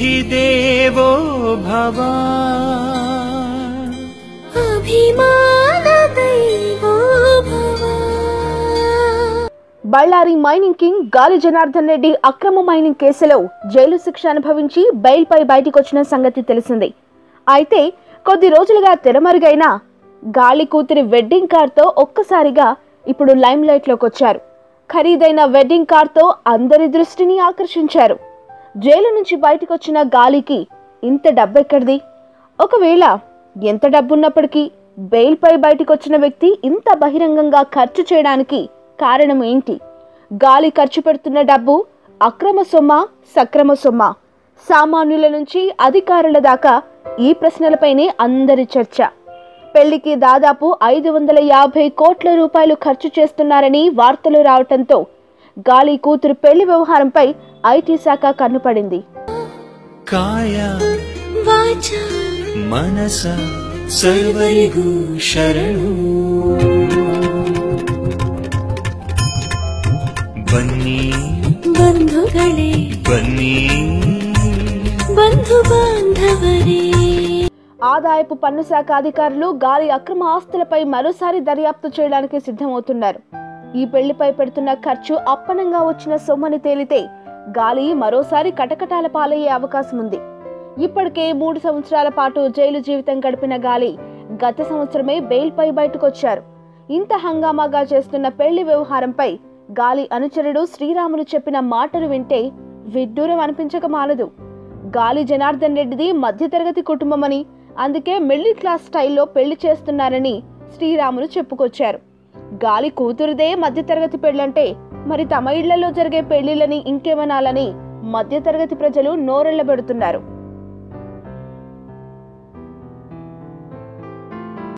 అతిథిదేవో భవ Ballari mining king గాలి జనార్దన్ రెడ్డి అక్రమ మైనింగ్ కేసులో జైలు శిక్ష అనుభవించి బెయిల్పై బయటకొచ్చిన సంగతి తెలిసింది. అయితే కొద్ది రోజులుగా తెరమరుగైన గాలి కూతురి వెడ్డింగ్ కార్తో ఒక్కసారిగా ఇప్పుడు లైమ్ లైట్లోకి వచ్చారు. ఖరీదైన వెడ్డింగ్ కార్తో అందరి దృష్టిని ఆకర్షించారు. జైలు నుంచి బయటకొచ్చిన గాలికి ఇంత డబ్బెక్కడిది? ఒకవేళ ఎంత డబ్బున్నప్పటికీ బెయిల్పై బయటకొచ్చిన వ్యక్తి ఇంత బహిరంగంగా ఖర్చు చేయడానికి కారణం ఏంటి? గాలి ఖర్చు పెడుతున్న డబ్బు అక్రమ సొమ్మ, సక్రమ సొమ్మ? సామాన్యుల నుంచి అధికారుల దాకా ఈ ప్రశ్నలపైనే అందరి చర్చ. పెళ్లికి దాదాపు 550 కోట్ల రూపాయలు ఖర్చు చేస్తున్నారని వార్తలు రావటంతో గాలి కూతురు పెళ్లి వ్యవహారంపై ఐటీ శాఖ కన్నుపడింది. కాయ వాచ మనస సర్వరిగు శరణు బన్నీ బంధుಗಳೇ బన్నీ బంధు బాంధవరే. ఆదాయపు పన్ను శాఖ అధికారులు గాలి అక్రమ ఆస్తులపై మరోసారి దర్యాప్తు చేయడానికి సిద్ధమవుతున్నారు. ఈ పెళ్లిపై పెడుతున్న ఖర్చు అప్పనంగా వచ్చిన సొమ్మని తేలితే గాలి మరోసారి కటకటాల పాలయ్యే అవకాశం ఉంది. ఇప్పటికే 3 సంవత్సరాల పాటు జైలు జీవితం గడిపిన గాలి గత సంవత్సరమే బెయిల్పై బయటకొచ్చారు. ఇంత హంగామాగా చేస్తున్న పెళ్లి వ్యవహారంపై గాలి అనుచరుడు శ్రీరాములు చెప్పిన మాటలు వింటే విడ్డూరం అనిపించక మానదు. గాలి జనార్దన్ రెడ్డిది మధ్యతరగతి కుటుంబమని, అందుకే మిడిల్ క్లాస్ స్టైల్లో పెళ్లి చేస్తున్నారని శ్రీరాములు చెప్పుకొచ్చారు. గాలి కూతురుదే మధ్యతరగతి పెళ్లంటే మరి తమ ఇళ్లలో జరిగే పెళ్లిళ్ళని ఇంకేమనాలని మధ్యతరగతి ప్రజలు నోరెళ్లబెడుతున్నారు.